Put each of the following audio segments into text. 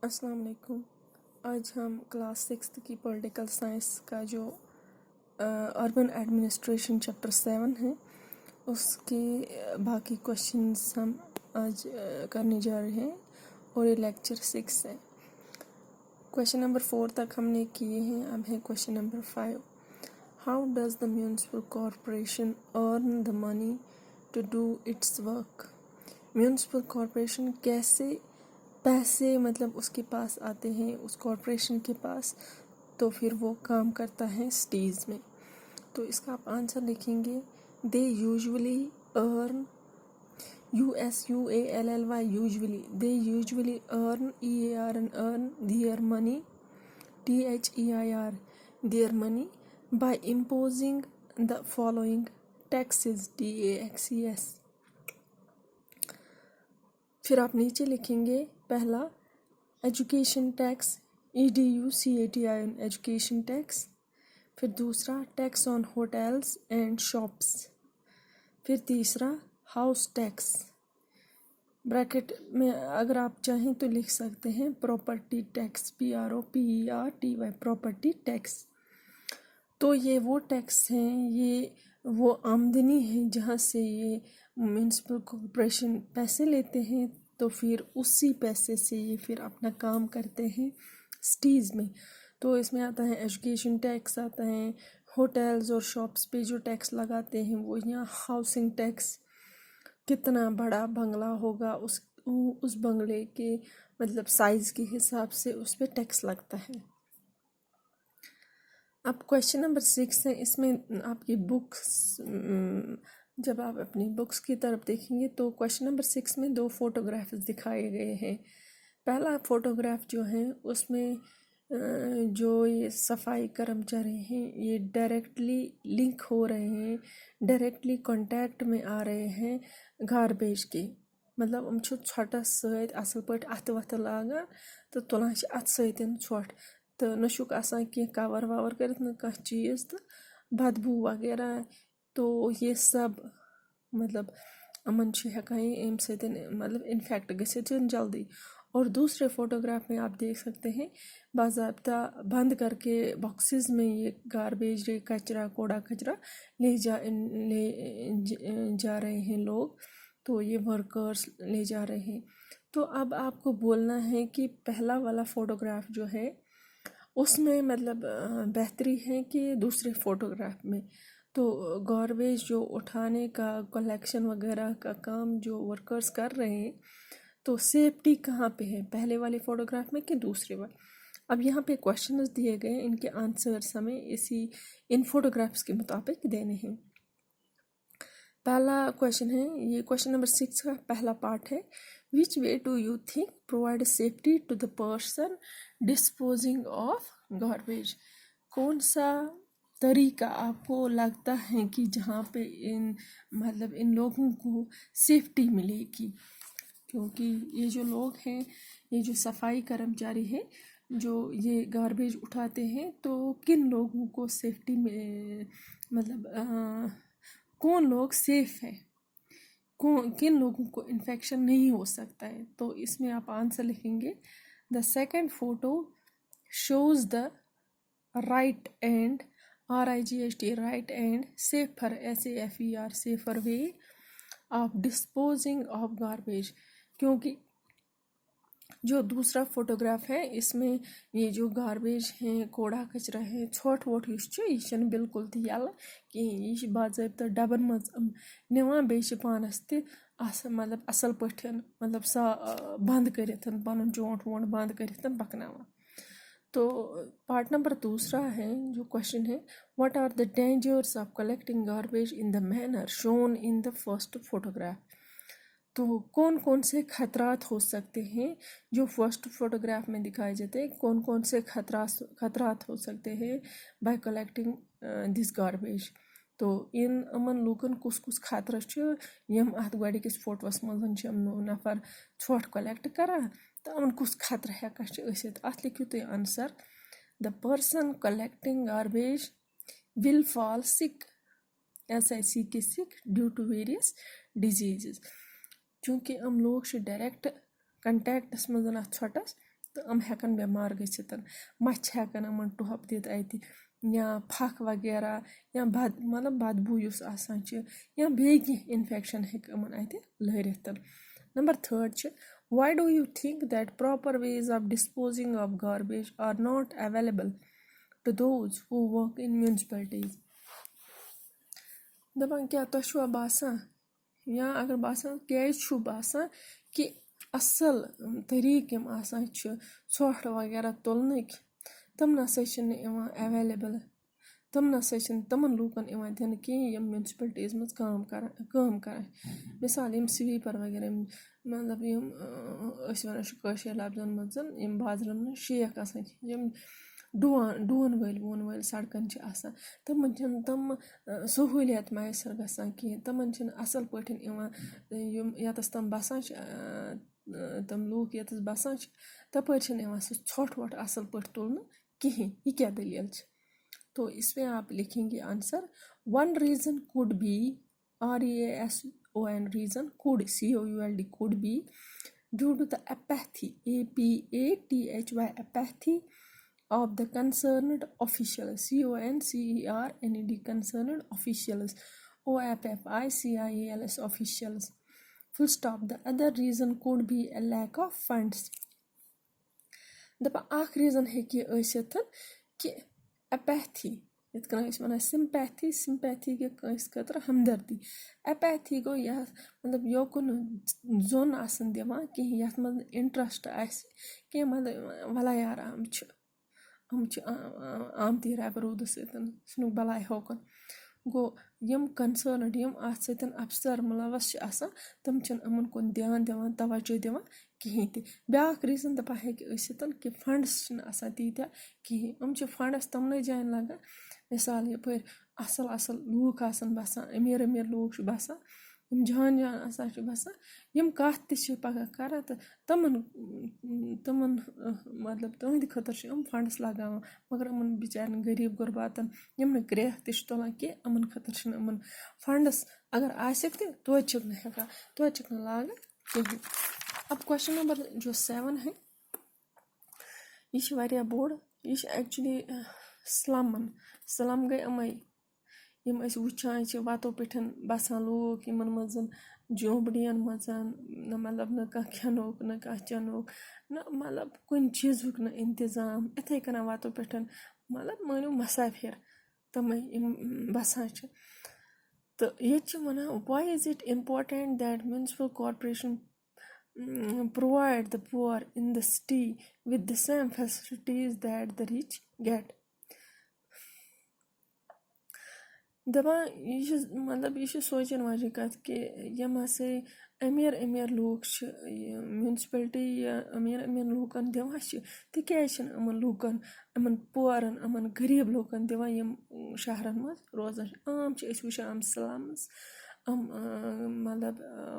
السلام علیکم۔ آج ہم کلاس 6 کی political science کا جو اربن ایڈمنسٹریشن چیپٹر 7 ہے اس کے باقی کوشچنس ہم آج کرنے جا رہے ہیں اور یہ لیکچر 6 ہے۔ کوشچن نمبر 4 تک ہم نے کیے ہیں، اب ہے question number 5۔ How does the municipal corporation earn the money to do its work? Municipal corporation کیسے پیسے اس کے پاس آتے ہیں، اس کارپوریشن کے پاس، تو پھر وہ کام کرتا ہے سٹیز میں۔ تو اس کا آپ آنسر لکھیں گے، they usually earn, USUALLY usually, they usually earn EARN their money THEIR their money by imposing the following taxes TAXES۔ پھر آپ نیچے لکھیں گے پہلا education tax EDUCATION education tax, پھر دوسرا tax on hotels and shops, پھر تیسرا ہاؤس ٹیکس، بریکٹ میں اگر آپ چاہیں تو لکھ سکتے ہیں property tax PROPERTY property tax. تو یہ وہ ٹیکس ہیں، یہ وہ آمدنی ہے جہاں سے یہ میونسپل کارپوریشن پیسے لیتے ہیں، تو پھر اسی پیسے سے یہ پھر اپنا کام کرتے ہیں سٹیز میں۔ تو اس میں آتا ہے ایجوکیشن ٹیکس، آتا ہے ہوٹلز اور شاپس پہ جو ٹیکس لگاتے ہیں وہ، یہاں ہاؤسنگ ٹیکس، کتنا بڑا بنگلہ ہوگا اس بنگلے کے سائز کے حساب سے اس پہ ٹیکس لگتا ہے۔ اب کوشچن نمبر 6 ہے، اس میں آپ کی بکس، جب آپ اپنی بکس کی طرف دیکھیں گے تو کوشچن نمبر 6 میں 2 فوٹوگرافز دکھائے گئے ہیں۔ پہلا فوٹوگراف جو ہے اس میں جو یہ صفائی کرمچاری ہیں یہ ڈائریکٹلی لنک ہو رہے ہیں، ڈائریکٹلی کانٹیکٹ میں آ رہے ہیں گاربیج کے، ہم چھِ ژھۄٹس سۭتۍ اصل پٲٹھۍ اَتھٕ وَتھٕ لاگان تہٕ تُلان چھِ اَتھٕ سۭتۍ ژھۄٹھ، تہٕ نہ چھُکھ آسان کینٛہہ کور وور کٔرِتھ، نہ کانٛہہ چیٖز، تہٕ بدبوٗ وغیرہ، تو یہ سب یِمن چھِ ہٮ۪کان یہِ اَمہِ سۭتۍ اِنفیکٹ گٔژھِتھ جلدی۔ اور دوسرے فوٹوگراف میں آپ دیکھ سکتے ہیں باضابطہ بند کر کے باکسز میں یہ گاربیج، کچرا، کوڑا کچرا لے جا رہے ہیں لوگ، تو یہ ورکرز لے جا رہے ہیں۔ تو اب آپ کو بولنا ہے کہ پہلا والا فوٹوگراف جو ہے اس میں بہتری ہے کہ دوسرے فوٹوگراف میں؟ تو گاربیج جو اٹھانے کا، کلیکشن وغیرہ کا کام جو ورکرز کر رہے ہیں، تو سیفٹی کہاں پہ ہے، پہلے والے فوٹوگراف میں کہ دوسرے والے؟ اب یہاں پہ کوشچنز دیے گئے، ان کے آنسرس ہمیں ان فوٹوگرافس کے مطابق دینے ہیں۔ پہلا کوشچن ہے، یہ کوشچن نمبر 6 کا پہلا پارٹ ہے، which way do you think provide safety to the person disposing of garbage? کون سا طریقہ آپ کو لگتا ہے کہ جہاں پہ ان لوگوں کو سیفٹی ملے گی؟ کیونکہ یہ جو لوگ ہیں، یہ جو صفائی کرمچاری ہیں جو یہ گاربیج اٹھاتے ہیں، تو کن لوگوں کو سیفٹی میں کون لوگ سیف ہے، کن لوگوں کو انفیکشن نہیں ہو سکتا ہے؟ تو اس میں آپ آنسر لکھیں گے، the second photo shows the right and RIGHT right and safer SAFER safer way of disposing of garbage, کیونکہ جو دوسرا فوٹوگراف ہے اس میں یہ جو گاربیج ہیں، کوڑا کچرا ہے، ژھۄٹھ وۄٹھ یُس چھُ یہ چھُنہٕ بالکل تہِ یَلہٕ کِہیٖنۍ، یہ چھِ باضٲبطہٕ ڈبن منٛز نِوان، بیٚیہِ چھِ پانس تہِ اصل پٲٹھۍ بنٛد کٔرِتھ، پنُن چونٛٹھ وونٛٹھ بنٛد کٔرِتھ پکناوان۔ تو پارٹ نمبر دوسرا ہے جو کوشچن ہے، what are the dangers of collecting garbage in the manner shown in the first photograph? تو کون کون سے خطرات ہو سکتے ہیں جو فرسٹ فوٹوگراف میں دکھائے جاتے ہیں، کون کون سے خطرات ہو سکتے ہیں بائی کلیکٹنگ دس گاربیج؟ تو یِمن لوٗکن کُس کُس خطرٕ چھُ یِم اتھ گۄڈٕکِس فوٹوَس منٛز چھِ یِم نفر ژھۄٹھ کلیکٹ کران، تہٕ یِمن کُس خطرٕ ہٮ۪کان چھِ ٲسِتھ؟ اتھ لیکھِو تُہۍ answer, the person collecting garbage will fall sick SICK sick due to various diseases, چوٗنٛکہِ یِم لوٗکھ چھِ ڈایریکٹ کنٹیکٹس منٛز اتھ ژھۄٹس، تہٕ یِم ہٮ۪کَن بٮ۪مار گٔژھِتھ مَچھِ ہٮ۪کَن یِمَن ٹۄپھ دِتھ اَتہِ یا پھَکھ وغیرہ یا مطلب بدبوٗ یُس آسان چھِ یا بیٚیہِ کینٛہہ اِنفٮ۪کشَن ہیٚکہِ یِمَن اَتہِ لٲرِتھ. نمبر 3 چھِ why do you think that proper ways of disposing of garbage are not available to those who work in municipalities. دَپان کیٛاہ تۄہہِ چھُوا باسان یا اگر باسان کیٛازِ چھُو باسان کہِ اَصٕل طریٖقہٕ یِم آسان چھِ ژھۄٹھ وغیرہ تُلنٕکۍ تِم نَسا چھِنہٕ یِوان اٮ۪ویلیبٕل تِم نَسا چھِنہٕ تِمَن لوٗکَن یِوان دِنہٕ کِہیٖنۍ یِم میوٗنسپلٹیٖز منٛز کٲم کَران مِثال یِم سُویٖپَر وغیرہ مطلب یِم أسۍ وَنان چھِ کٲشِر لفظَن منٛز یِم بازرَن منٛز شیخ آسان چھِ یِم ڈُوَن وٲلۍ سڑکَن چھِ آسان تِمَن چھِنہٕ تِم سہوٗلیت میسر گژھان کِہیٖنۍ تِمَن چھِنہٕ اَصٕل پٲٹھۍ یِوان یِم ییٚتَس تِم بَسان چھِ تِم لوٗکھ ییٚتَس بَسان چھِ تَپٲرۍ چھِنہٕ یِوان سُہ ژھۄٹھ وۄٹھ اَصٕل پٲٹھۍ تُلنہٕ کِہیٖنۍ یہِ کیٛاہ دٔلیٖل چھِ تو اس میں آپ لکھیں گے answer one reason could be REASON reason could COULD could be due to the apathy APATHY apathy of the concerned officials CONCERNED concerned officials OFFICIALS officials full stop. The other reason could be a lack of funds. دَپان اَکھ reason ہیٚکہِ یہِ ٲسِتھ کہِ اٮ۪پیتھی یِتھ کٔنۍ أسۍ وَنان سِمپیتھی گٔے کٲنٛسہِ خٲطرٕ ہمدردی اٮ۪پیتھی گوٚو یَتھ مطلب یوکُن زوٚن آسان دِوان کِہیٖنۍ یَتھ منٛز نہٕ اِنٹرٛسٹ آسہِ کینٛہہ مطلب وَلا یارا یِم چھِ آمتی رَبہِ روٗدٕ سۭتۍ ژھٕنُکھ بَلاے ہوکُن گوٚو یِم کَنسٲرنٕڈ یِم اَتھ سۭتۍ اَفسر مُلوث چھِ آسان تِم چھِنہٕ یِمَن کُن دھیان دِوان توجہ دِوان کِہیٖنۍ تہِ بیٛاکھ ریٖزَن دَپان ہیٚکہِ ٲسِتھ کہِ فنٛڈٕس چھِنہٕ آسان تیٖتیٛاہ کِہیٖنۍ یِم چھِ فنٛڈٕس تِمنٕے جایَن لَگان مِثال یَپٲرۍ اَصٕل لوٗکھ آسان بَسان أمیٖر لوٗکھ چھِ بَسان یِم جان آسان چھِ بَسان یِم کَتھ تہِ چھِ پَگاہ کَران تہٕ تِمَن مطلب تٕہٕنٛدِ خٲطرٕ چھِ یِم فنٛڈٕس لگاوان مگر یِمَن بِچارٮ۪ن غریٖب غُرباتَن یِم نہٕ کرٛیکھ تہِ چھِ تُلان کینٛہہ یِمَن خٲطرٕ چھِنہٕ یِمَن فنٛڈٕس اگر آسٮ۪کھ تہِ توتہِ چھِکھ نہٕ ہٮ۪کان توتہِ چھِکھ نہٕ لاگان کِہیٖنۍ. اب کوسچن نمبر جو 7 ہے یہِ چھِ واریاہ بوٚڑ یہِ چھِ ایکچُلی سلم گٔے یِمَے یِم أسۍ وٕچھان چھِ وَتو پٮ۪ٹھ بَسان لوٗکھ یِمَن منٛز جھونٛپڑِیَن منٛز نہ مطلب نہ کانٛہہ کھٮ۪نُک نہ کانٛہہ چٮ۪نُک نہ مطلب کُنہِ چیٖزُک نہٕ اِنتظام یِتھَے کٔنۍ وَتو پٮ۪ٹھ مطلب مٲنِو مَسافِر تِمَے یِم بَسان چھِ تہٕ ییٚتہِ چھِ وَنان why is it important that municipal corporation provide the poor in the city with the same facilities that the rich get. دَپان یہِ چھِ مطلب یہِ چھِ سونٛچَن واجیٚنۍ کَتھ کہِ یِم ہَسا أمیٖر لوٗکھ چھِ میوٗنسپلٹی یا أمیٖر لوٗکَن دِوان چھِ تِکیٛازِ چھِنہٕ یِمَن لوٗکَن یِمَن پُورَن یِمَن غریٖب لوٗکَن دِوان یِم شہرَن منٛز روزان چھِ عام چھِ أسۍ وٕچھان یِم سٕلَمٕز یِم مطلب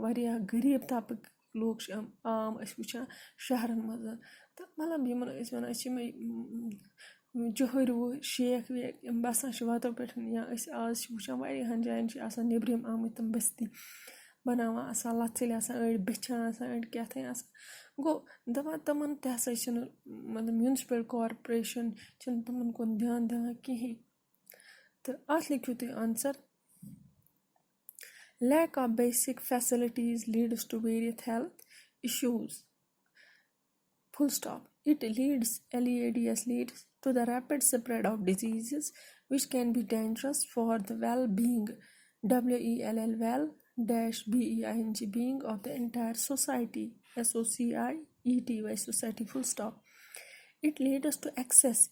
واریاہ غریٖب طبقہٕ لوٗکھ چھِ یِم عام أسۍ وٕچھان شہرَن منٛز تہٕ مطلب یِمَن أسۍ وَنان چھِ یِمَے جوہٕرۍ شیخ ویخ یِم بَسان چھِ وَتو پٮ۪ٹھ یا أسۍ آز چھِ وٕچھان واریاہَن جایَن چھِ آسان نیٚبرِم آمٕتۍ تِم بٔستی بَناوان آسان لَژھٕلۍ آسان أڑۍ بِچھان آسان أڑۍ کیٛاہ آسان گوٚو دَپان تِمَن تہِ ہَسا چھِنہٕ مطلب میوٗنسپل کارپوریشَن چھِنہٕ تِمَن کُن دھیان دِوان کِہیٖنۍ تہٕ اَتھ لیکھِو تُہۍ answer lack of basic facilities leads to various health issues full stop. It leads to the rapid spread of diseases which can be dangerous for the well-being being of the entire society SOCIETY society full stop. It leads to excess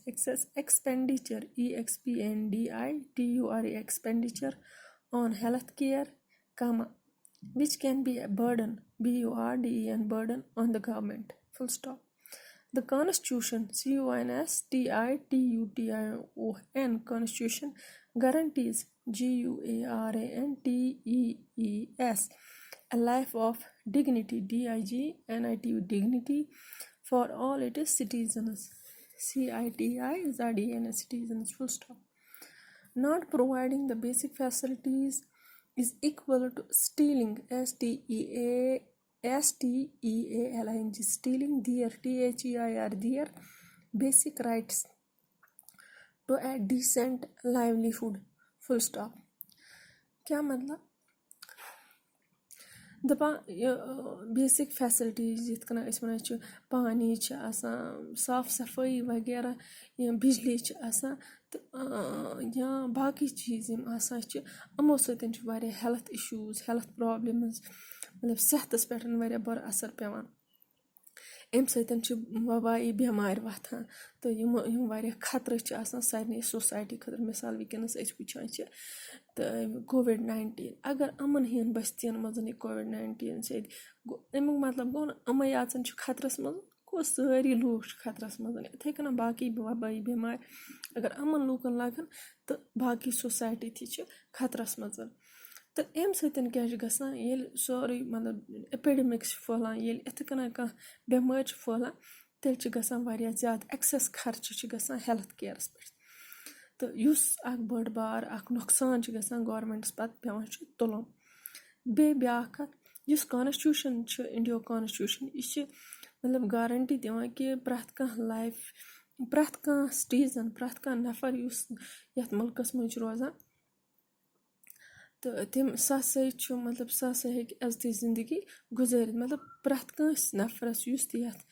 excess expenditure expenditure on health care, which can be a burden burden on the government full stop. The Constitution Constitution guarantees GUARANTEES a life of dignity dignity for all its citizens citizens full stop. Not providing the basic facilities is equal to stealing STEALING, stealing their THEIR their basic rights to a decent livelihood, full stop. کیا مطلب دَپان یہِ basic facilities یِتھ کٔنۍ أسۍ وَنان چھِ پانی چھِ آسان صاف صفٲیی وغیرہ یا بِجلی چھِ آسان تہٕ یا باقٕے چیٖز یِم آسان چھِ یِمو سۭتۍ چھُ واریاہ ہٮ۪لٕتھ اِشوٗز ہٮ۪لٕتھ پرٛابلِمٕز مطلب صحتَس پٮ۪ٹھ واریاہ بُرٕ اَثر پٮ۪وان اَمہِ سۭتۍ چھِ وبٲیی بٮ۪مارِ وۄتھان تہٕ یِم واریاہ خطرٕ چھِ آسان سارنٕے سوسایٹی خٲطرٕ مِثال وٕنکٮ۪نَس أسۍ وٕچھان چھِ تہٕ کووِڈ-19 اگر یِمَن ہِنٛدۍ بٔستِیَن منٛز یہِ کووِڈ-19 سۭتۍ گوٚو اَمیُک مطلب گوٚو نہٕ یِمَے یاژَن چھِ خطرَس منٛز گوٚو سٲری لوٗکھ چھِ خطرَس منٛز یِتھَے کٔنۍ باقٕے وبٲیی بٮ۪مارِ اگر یِمَن لوٗکَن لَگَن تہٕ باقٕے سوسایٹی تہِ چھِ خطرَس منٛز تہٕ اَمہِ سۭتۍ کیٛاہ چھُ گژھان ییٚلہِ سورُے مطلب اٮ۪پِڈِمِکٕس چھِ پھٔہلان ییٚلہِ یِتھٕ کٔنۍ کانٛہہ بٮ۪مٲرۍ چھِ پھٔہلان تیٚلہِ چھِ گژھان واریاہ زیادٕ اٮ۪کسٮ۪س خرچہِ چھِ گژھان ہٮ۪لٕتھ کِیَرَس پٮ۪ٹھ تہٕ یُس اَکھ بٔڑ بار اَکھ نۄقصان چھُ گژھان گورمٮ۪نٛٹَس پَتہٕ پٮ۪وان چھُ تُلُن بیٚیہِ بیٛاکھ کَتھ یُس کانسٹیوٗشَن چھُ اِنڈیہُک کانسٹیوٗشَن یہِ چھِ مطلب گارَنٹی دِوان کہِ پرٛٮ۪تھ کانٛہہ لایف پرٛٮ۪تھ کانٛہہ سِٹیٖزَن پرٛٮ۪تھ کانٛہہ نفر یُس یَتھ مُلکَس منٛز چھُ روزان تہٕ سُہ ہسا چھُ مطلب سُہ ہسا ہیٚکہِ عزتٕچ زندگی گُزٲرِتھ مطلب پرٛٮ۪تھ کٲنٛسہِ نفرَس یُس تہِ یَتھ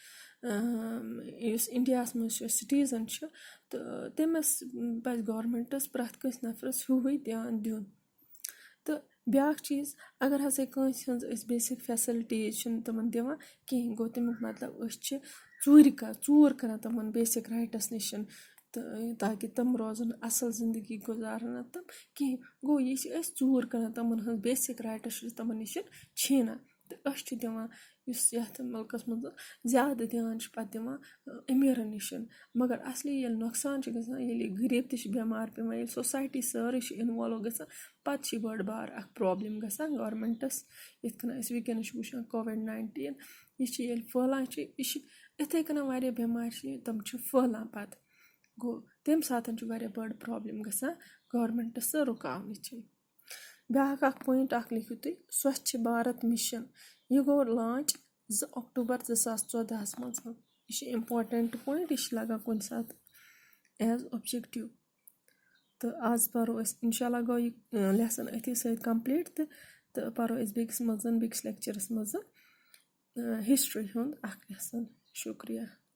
یُس اِنڈیاہَس منٛز چھُ سِٹیٖزَن چھُ تہٕ تٔمِس پَزِ گورمٮ۪نٛٹَس پرٛٮ۪تھ کٲنٛسہِ نفرَس ہیوٗوٕے دھیان دیُن تہٕ بیٛاکھ چیٖز اگر ہسا کٲنٛسہِ ہٕنٛز أسۍ بیسِک فیسَلٹیٖز چھِنہٕ تِمَن دِوان کِہیٖنۍ گوٚو تَمیُک مطلب أسۍ چھِ ژوٗر کَران تِمَن بیسِک رایٹَس نِش تہٕ تاکہِ تِم روزَن اَصٕل زندگی گُزارن نہٕ تِم کِہیٖنۍ گوٚو یہِ چھِ أسۍ ژوٗر کَران تِمَن ہٕنٛز بیسِک رایٹٕس چھِ تِمَن نِش چھیٖنان تہٕ أسۍ چھِ دِوان یُس یَتھ مُلکَس منٛز زیادٕ دھیان چھِ پَتہٕ دِوان أمیٖرَن نِش مگر اَصلی ییٚلہِ نۄقصان چھُ گژھان ییٚلہِ غریٖب تہِ چھِ بٮ۪مار پٮ۪وان ییٚلہِ سوسایٹی سٲرٕے چھِ اِنوالو گژھان پَتہٕ چھِ بٔڑ بار اَکھ پرٛابلِم گژھان گورمٮ۪نٛٹَس یِتھ کٔنۍ أسۍ وٕنکٮ۪نَس چھِ وٕچھان کووِڈ-19 یہِ چھِ ییٚلہِ پھٔہلان چھِ یہِ چھِ یِتھَے کٔنۍ واریاہ بٮ۪مارِ چھِ تِم چھِ پھٔہلان پَتہٕ گوٚو تَمہِ ساتہٕ چھُ واریاہ بٔڑ پرٛابلِم گژھان گورمٮ۪نٛٹَس سۄ رُکاونٕچ بیٛاکھ اَکھ پویِنٛٹ اَکھ لیکھِو تُہۍ سوچھ بھارت مِشَن یہِ گوٚو لانچ 2 اکٹوبر 2014 منٛز یہِ چھِ اِمپاٹَنٛٹ پویِنٛٹ یہِ چھِ لَگان کُنہِ ساتہٕ ایز اوٚبجَکٹِو تہٕ آز پَرو أسۍ اِنشاء اللہ گوٚو یہِ لیسَن أتھی سۭتۍ کَمپٕلیٖٹ تہٕ پَرو أسۍ بیٚکِس لیکچَرَس منٛز ہِسٹِرٛی ہُنٛد اَکھ لیسَن شُکریہ